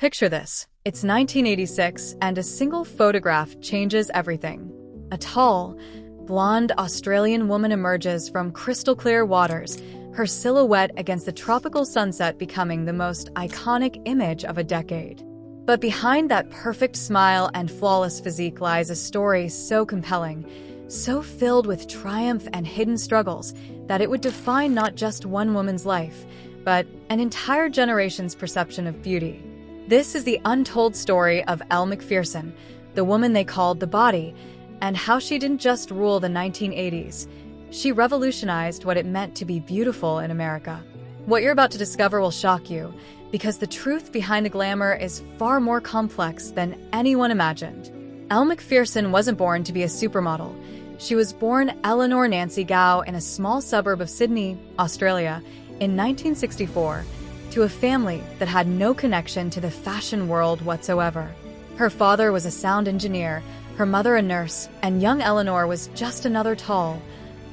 Picture this. It's 1986, and a single photograph changes everything. A tall, blonde Australian woman emerges from crystal-clear waters, her silhouette against the tropical sunset becoming the most iconic image of a decade. But behind that perfect smile and flawless physique lies a story so compelling, so filled with triumph and hidden struggles, that it would define not just one woman's life, but an entire generation's perception of beauty. This is the untold story of Elle Macpherson, the woman they called the Body, and how she didn't just rule the 1980s. She revolutionized what it meant to be beautiful in America. What you're about to discover will shock you, because the truth behind the glamour is far more complex than anyone imagined. Elle Macpherson wasn't born to be a supermodel. She was born Eleanor Nancy Gow in a small suburb of Sydney, Australia, in 1964, to a family that had no connection to the fashion world whatsoever. Her father was a sound engineer, her mother a nurse, and young Eleanor was just another tall,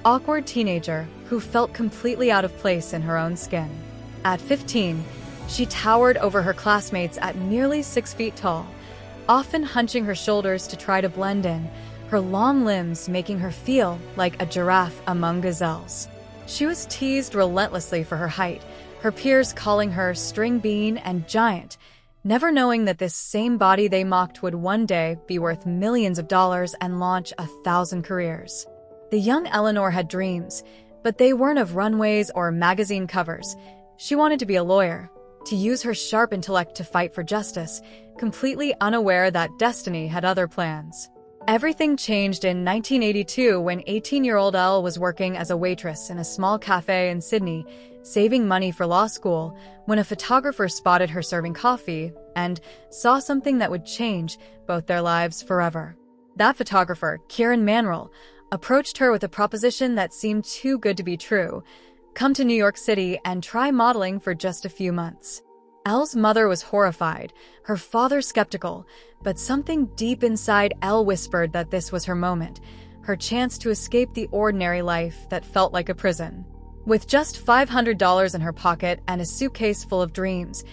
awkward teenager who felt completely out of place in her own skin. At 15, she towered over her classmates at nearly 6 feet tall, often hunching her shoulders to try to blend in, her long limbs making her feel like a giraffe among gazelles. She was teased relentlessly for her height, her peers calling her string bean and giant, never knowing that this same body they mocked would one day be worth millions of dollars and launch 1,000 careers. The young Eleanor had dreams, but they weren't of runways or magazine covers. She wanted to be a lawyer, to use her sharp intellect to fight for justice, completely unaware that destiny had other plans. Everything changed in 1982 when 18-year-old Elle was working as a waitress in a small cafe in Sydney, saving money for law school, when a photographer spotted her serving coffee and saw something that would change both their lives forever. That photographer, Kieran Manrell, approached her with a proposition that seemed too good to be true: come to New York City and try modeling for just a few months. Elle's mother was horrified, her father skeptical, but something deep inside Elle whispered that this was her moment, her chance to escape the ordinary life that felt like a prison. With just $500 in her pocket and a suitcase full of dreams,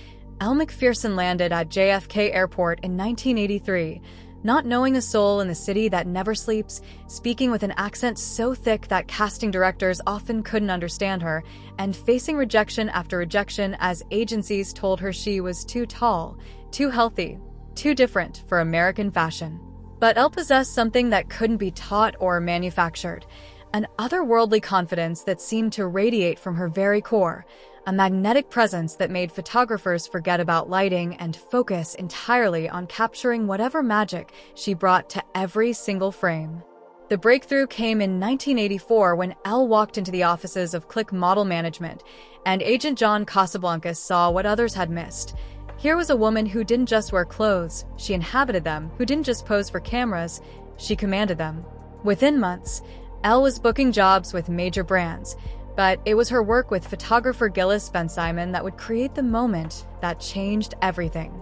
Elle Macpherson landed at JFK Airport in 1983, not knowing a soul in the city that never sleeps, speaking with an accent so thick that casting directors often couldn't understand her, and facing rejection after rejection as agencies told her she was too tall, too healthy, too different for American fashion. But Elle possessed something that couldn't be taught or manufactured, an otherworldly confidence that seemed to radiate from her very core, a magnetic presence that made photographers forget about lighting and focus entirely on capturing whatever magic she brought to every single frame. The breakthrough came in 1984 when Elle walked into the offices of Click Model Management, and agent John Casablancas saw what others had missed. Here was a woman who didn't just wear clothes, she inhabited them, who didn't just pose for cameras, she commanded them. Within months, Elle was booking jobs with major brands, but it was her work with photographer Gillis Ben-Simon that would create the moment that changed everything.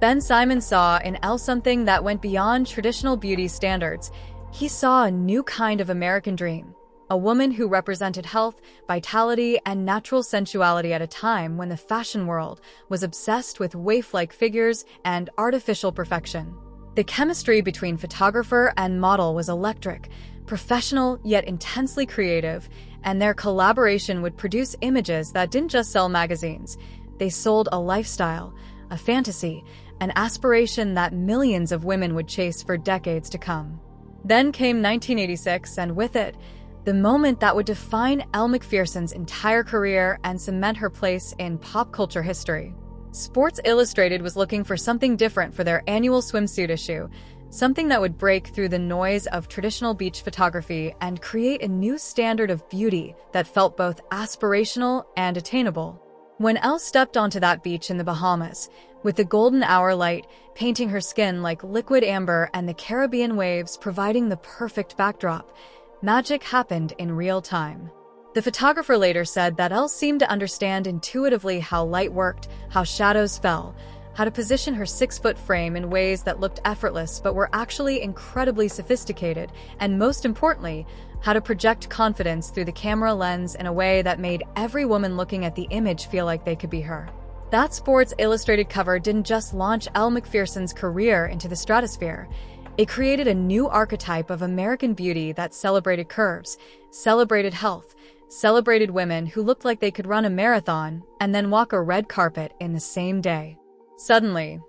Ben-Simon saw in Elle something that went beyond traditional beauty standards. He saw a new kind of American dream, a woman who represented health, vitality, and natural sensuality at a time when the fashion world was obsessed with waif-like figures and artificial perfection. The chemistry between photographer and model was electric, professional yet intensely creative, and their collaboration would produce images that didn't just sell magazines. They sold a lifestyle, a fantasy, an aspiration that millions of women would chase for decades to come. Then came 1986, and with it, the moment that would define Elle Macpherson's entire career and cement her place in pop culture history. Sports Illustrated was looking for something different for their annual swimsuit issue, something that would break through the noise of traditional beach photography and create a new standard of beauty that felt both aspirational and attainable. When Elle stepped onto that beach in the Bahamas, with the golden hour light painting her skin like liquid amber and the Caribbean waves providing the perfect backdrop, magic happened in real time. The photographer later said that Elle seemed to understand intuitively how light worked, how shadows fell, how to position her 6-foot frame in ways that looked effortless but were actually incredibly sophisticated, and most importantly, how to project confidence through the camera lens in a way that made every woman looking at the image feel like they could be her. That Sports Illustrated cover didn't just launch Elle Macpherson's career into the stratosphere. It created a new archetype of American beauty that celebrated curves, celebrated health, celebrated women who looked like they could run a marathon and then walk a red carpet in the same day. Suddenly,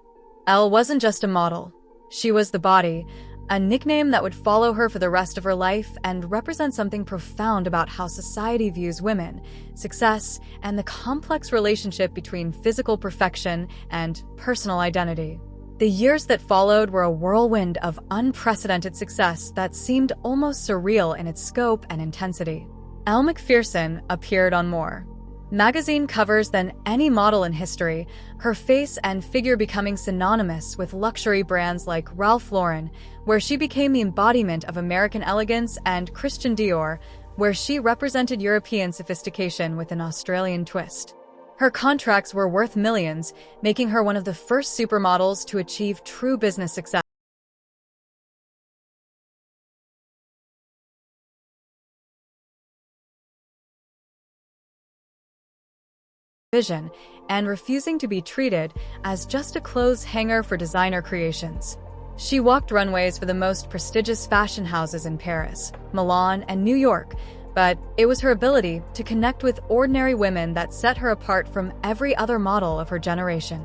Elle wasn't just a model. She was the body, a nickname that would follow her for the rest of her life and represent something profound about how society views women, success, and the complex relationship between physical perfection and personal identity. The years that followed were a whirlwind of unprecedented success that seemed almost surreal in its scope and intensity. Elle Macpherson appeared on more magazine covers than any model in history, her face and figure becoming synonymous with luxury brands like Ralph Lauren, where she became the embodiment of American elegance, and Christian Dior, where she represented European sophistication with an Australian twist. Her contracts were worth millions, making her one of the first supermodels to achieve true business success. Vision, and refusing to be treated as just a clothes hanger for designer creations. She walked runways for the most prestigious fashion houses in Paris, Milan, and New York, but it was her ability to connect with ordinary women that set her apart from every other model of her generation.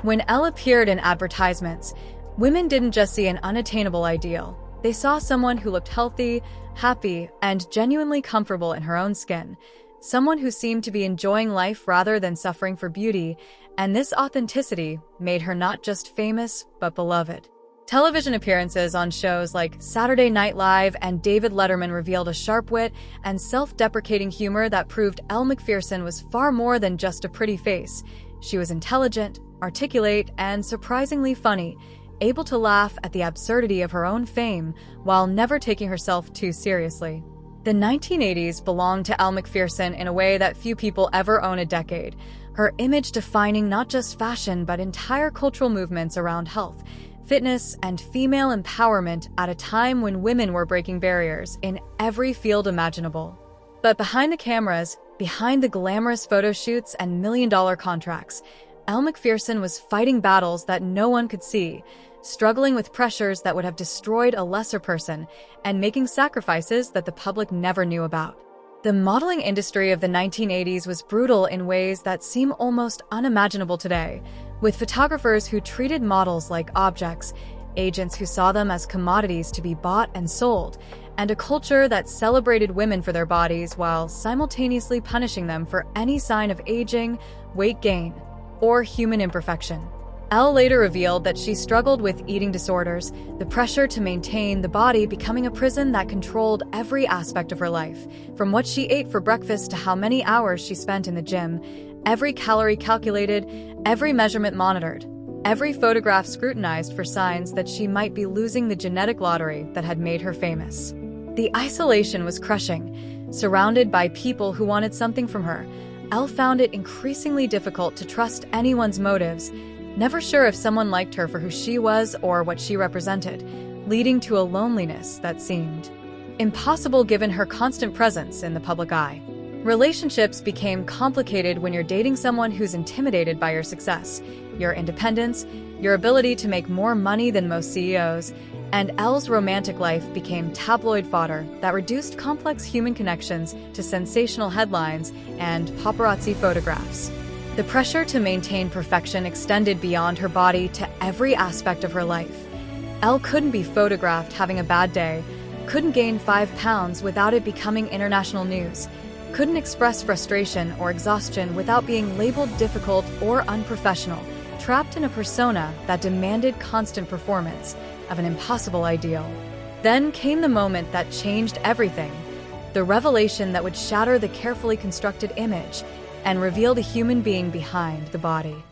When Elle appeared in advertisements, women didn't just see an unattainable ideal. They saw someone who looked healthy, happy, and genuinely comfortable in her own skin. Someone who seemed to be enjoying life rather than suffering for beauty, and this authenticity made her not just famous, but beloved. Television appearances on shows like Saturday Night Live and David Letterman revealed a sharp wit and self-deprecating humor that proved Elle Macpherson was far more than just a pretty face. She was intelligent, articulate, and surprisingly funny, able to laugh at the absurdity of her own fame while never taking herself too seriously. The 1980s belonged to Elle Macpherson in a way that few people ever own a decade, her image defining not just fashion but entire cultural movements around health, fitness, and female empowerment at a time when women were breaking barriers in every field imaginable. But behind the cameras, behind the glamorous photo shoots and million-dollar contracts, Elle Macpherson was fighting battles that no one could see, struggling with pressures that would have destroyed a lesser person, and making sacrifices that the public never knew about. The modeling industry of the 1980s was brutal in ways that seem almost unimaginable today, with photographers who treated models like objects, agents who saw them as commodities to be bought and sold, and a culture that celebrated women for their bodies while simultaneously punishing them for any sign of aging, weight gain, or human imperfection. Elle later revealed that she struggled with eating disorders, the pressure to maintain the body becoming a prison that controlled every aspect of her life, from what she ate for breakfast to how many hours she spent in the gym, every calorie calculated, every measurement monitored, every photograph scrutinized for signs that she might be losing the genetic lottery that had made her famous. The isolation was crushing. Surrounded by people who wanted something from her, Elle found it increasingly difficult to trust anyone's motives, never sure if someone liked her for who she was or what she represented, leading to a loneliness that seemed impossible given her constant presence in the public eye. Relationships became complicated when you're dating someone who's intimidated by your success, your independence, your ability to make more money than most CEOs, and Elle's romantic life became tabloid fodder that reduced complex human connections to sensational headlines and paparazzi photographs. The pressure to maintain perfection extended beyond her body to every aspect of her life. Elle couldn't be photographed having a bad day, couldn't gain 5 pounds without it becoming international news, couldn't express frustration or exhaustion without being labeled difficult or unprofessional, trapped in a persona that demanded constant performance of an impossible ideal. Then came the moment that changed everything, the revelation that would shatter the carefully constructed image and revealed a human being behind the body.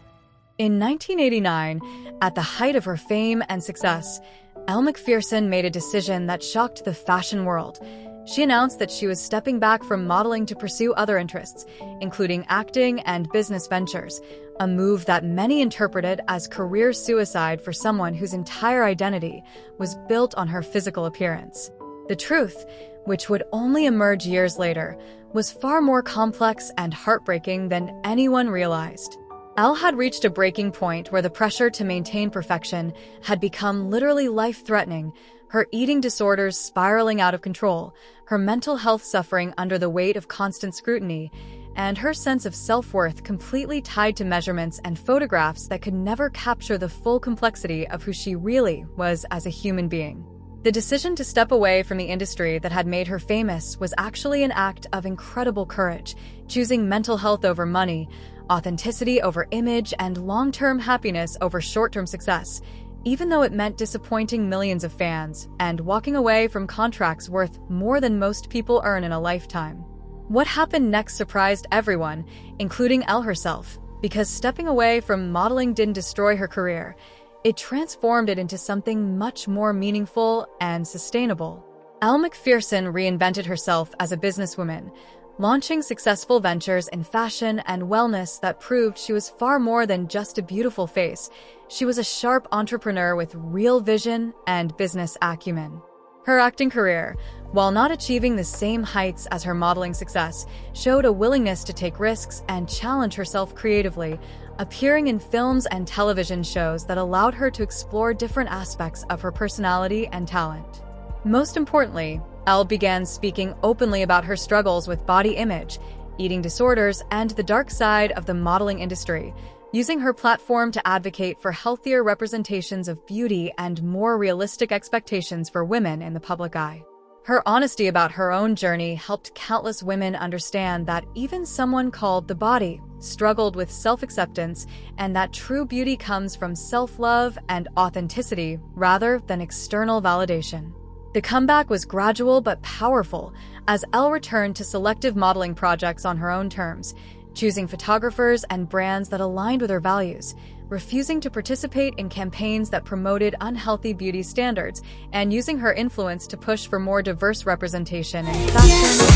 In 1989, at the height of her fame and success, Elle Macpherson made a decision that shocked the fashion world. She announced that she was stepping back from modeling to pursue other interests, including acting and business ventures, a move that many interpreted as career suicide for someone whose entire identity was built on her physical appearance. The truth, which would only emerge years later, was far more complex and heartbreaking than anyone realized. Elle had reached a breaking point where the pressure to maintain perfection had become literally life-threatening, her eating disorders spiraling out of control, her mental health suffering under the weight of constant scrutiny, and her sense of self-worth completely tied to measurements and photographs that could never capture the full complexity of who she really was as a human being. The decision to step away from the industry that had made her famous was actually an act of incredible courage, choosing mental health over money, authenticity over image, and long-term happiness over short-term success, even though it meant disappointing millions of fans and walking away from contracts worth more than most people earn in a lifetime. What happened next surprised everyone, including Elle herself, because stepping away from modeling didn't destroy her career. It transformed it into something much more meaningful and sustainable. Elle Macpherson reinvented herself as a businesswoman, launching successful ventures in fashion and wellness that proved she was far more than just a beautiful face. She was a sharp entrepreneur with real vision and business acumen. Her acting career, while not achieving the same heights as her modeling success, showed a willingness to take risks and challenge herself creatively, appearing in films and television shows that allowed her to explore different aspects of her personality and talent. Most importantly, Elle began speaking openly about her struggles with body image, eating disorders, and the dark side of the modeling industry, using her platform to advocate for healthier representations of beauty and more realistic expectations for women in the public eye. Her honesty about her own journey helped countless women understand that even someone called the body struggled with self-acceptance, and that true beauty comes from self-love and authenticity rather than external validation. The comeback was gradual but powerful, as Elle returned to selective modeling projects on her own terms, choosing photographers and brands that aligned with her values, refusing to participate in campaigns that promoted unhealthy beauty standards, and using her influence to push for more diverse representation in fashion.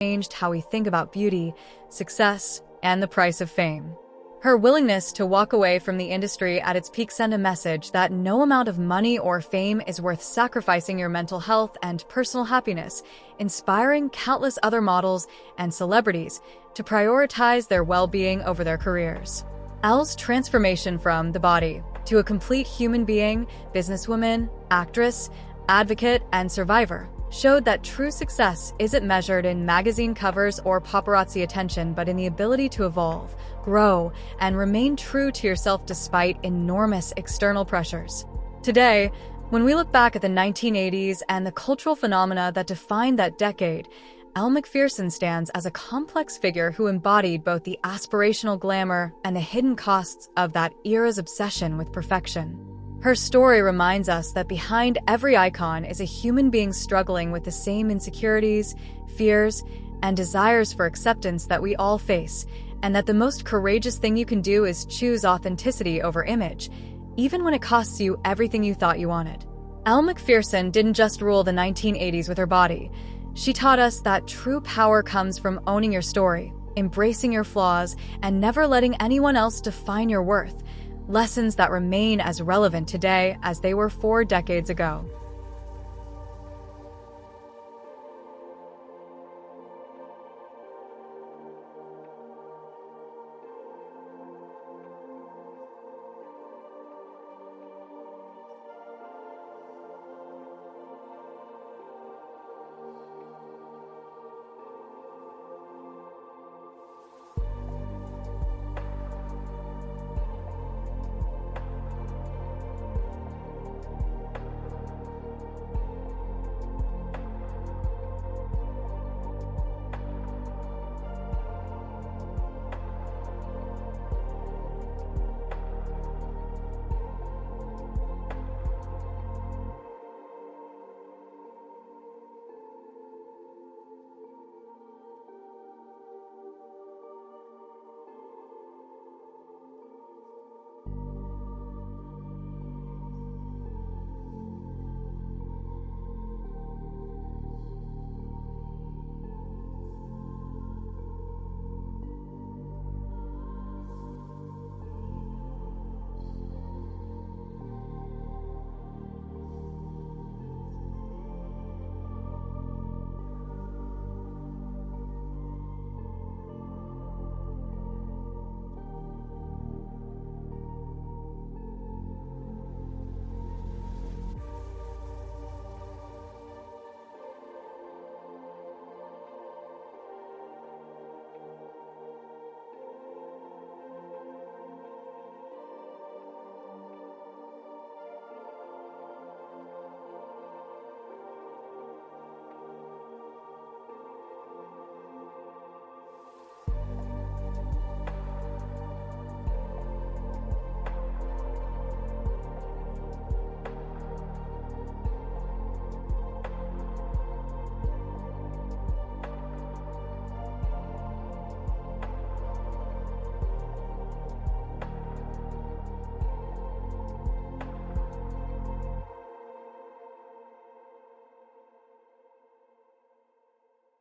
Changed how we think about beauty, success, and the price of fame. Her willingness to walk away from the industry at its peak sent a message that no amount of money or fame is worth sacrificing your mental health and personal happiness, inspiring countless other models and celebrities to prioritize their well-being over their careers. Elle's transformation from the body to a complete human being, businesswoman, actress, advocate, and survivor showed that true success isn't measured in magazine covers or paparazzi attention, but in the ability to evolve, grow, and remain true to yourself despite enormous external pressures. Today, when we look back at the 1980s and the cultural phenomena that defined that decade, Elle Macpherson stands as a complex figure who embodied both the aspirational glamour and the hidden costs of that era's obsession with perfection. Her story reminds us that behind every icon is a human being struggling with the same insecurities, fears, and desires for acceptance that we all face, and that the most courageous thing you can do is choose authenticity over image, even when it costs you everything you thought you wanted. Elle Macpherson didn't just rule the 1980s with her body. She taught us that true power comes from owning your story, embracing your flaws, and never letting anyone else define your worth. Lessons that remain as relevant today as they were 4 decades ago.